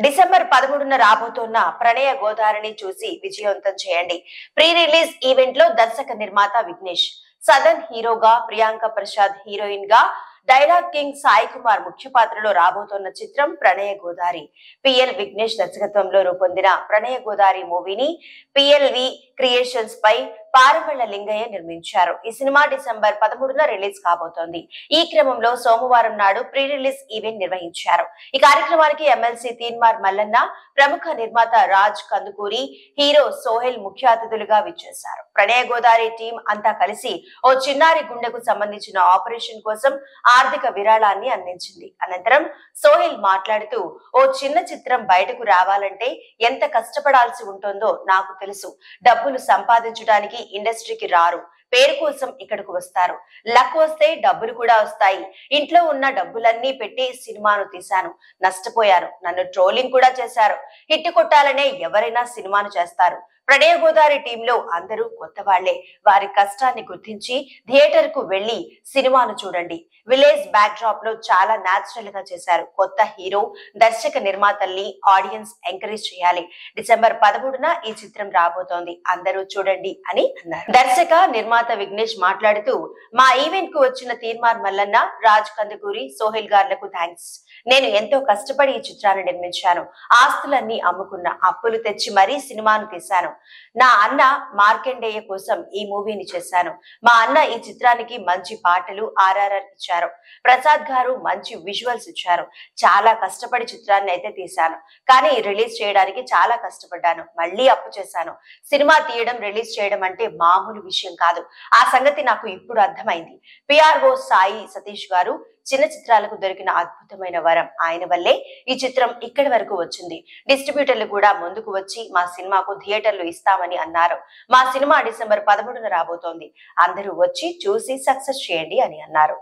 December 13న రాబోతున్న ప్రణయ గోదారిని చూసి విజయవంతం చేయండి. ప్రీ రిలీజ్ ఈవెంట్ లో దర్శక నిర్మాత విఘ్నేష్, సదన్ హీరోగా ప్రియాంక ప్రసాద్ హీరోయిన్ గా, డైలాగ్ కింగ్ సాయి కుమార్ ముఖ్య పాత్రలో రాబోతున్న చిత్రం ప్రణయ గోదారి. పిఎల్ విఘ్నేష్ దర్శకత్వంలో రూపొందిన ప్రణయ గోదారి మూవీని పిఎల్వి క్రియేషన్స్ పై పారమళ్ల లింగయ్య నిర్మించారు. ఈ సినిమా డిసెంబర్ 13న రిలీజ్ కాబోతోంది. ఈ క్రమంలో సోమవారం నాడు ప్రీ రిలీజ్ ఈవెంట్ నిర్వహించారు. ఈ కార్యక్రమానికి ఎమ్మెల్సీ తీన్మార్ మల్లన్న, ప్రముఖ నిర్మాత రాజ్ కందుకూరి, హీరో సోహెల్ ముఖ్య అతిథులుగా విచ్చేశారు. ప్రణయ గోదారి టీం అంతా కలిసి ఓ చిన్నారి గుండెకు సంబంధించిన ఆపరేషన్ కోసం ఆర్థిక విరాళాన్ని అందించింది. అనంతరం సోహెల్ మాట్లాడుతూ, ఓ చిన్న చిత్రం బయటకు రావాలంటే ఎంత కష్టపడాల్సి ఉంటుందో నాకు తెలుసు. డబ్బులు సంపాదించడానికి ఇండస్ట్రీకి రారు, పేరు కోసం ఇక్కడకు వస్తారు. లక్ వస్తే డబ్బులు కూడా వస్తాయి. ఇంట్లో ఉన్న డబ్బులన్నీ పెట్టి సినిమాను తీశాను, నష్టపోయాను. నన్ను ట్రోలింగ్ కూడా చేశారు. హిట్ కొట్టాలనే ఎవరైనా సినిమాను చేస్తారు. ప్రణయ గోదారి టీంలో అందరూ కొత్త వాళ్లే. వారి కష్టాన్ని గుర్తించి థియేటర్ కు వెళ్లి సినిమాను చూడండి. విలేజ్ బ్యాక్ డ్రాప్ లో చాలా న్యాచురల్ గా చేశారు. కొత్త హీరో, దర్శక నిర్మాతల్ని ఆడియన్స్ ఎంకరేజ్ చేయాలి. డిసెంబర్ 13న ఈ చిత్రం రాబోతోంది, అందరూ చూడండి అని అన్నారు. దర్శక నిర్మాత విఘ్నేష్ మాట్లాడుతూ, మా ఈవెంట్ కు వచ్చిన తీన్మార్ మల్లన్న, రాజ్ కందుకూరి, సోహెల్ గార్లకు థ్యాంక్స్. నేను ఎంతో కష్టపడి ఈ చిత్రాన్ని నిర్మించాను. ఆస్తులన్నీ అమ్ముకున్న, అప్పులు తెచ్చి మరీ సినిమాను తీశాను. నా అన్న మార్కండేయ కోసం ఈ మూవీని చేశాను. మా అన్న ఈ చిత్రానికి మంచి పాటలు ఆర్ఆర్ఆర్ ఇచ్చారు. ప్రసాద్ గారు మంచి విజువల్స్ ఇచ్చారు. చాలా కష్టపడి చిత్రాన్ని అయితే తీశాను, కానీ రిలీజ్ చేయడానికి చాలా కష్టపడ్డాను. మళ్ళీ అప్పు చేశాను. సినిమా తీయడం, రిలీజ్ చేయడం అంటే మామూలు విషయం కాదు. ఆ సంగతి నాకు ఇప్పుడు అర్థమైంది. పిఆర్ఓ సాయి సతీష్ గారు చిన్న చిత్రాలకు దొరికిన అద్భుతమైన వరం. ఆయన వల్లే ఈ చిత్రం ఇక్కడి వరకు వచ్చింది. డిస్ట్రిబ్యూటర్లు కూడా ముందుకు వచ్చి మా సినిమాకు థియేటర్లు ఇస్తామని అన్నారు. మా సినిమా డిసెంబర్ 13న రాబోతోంది. అందరూ వచ్చి చూసి సక్సెస్ చేయండి అని అన్నారు.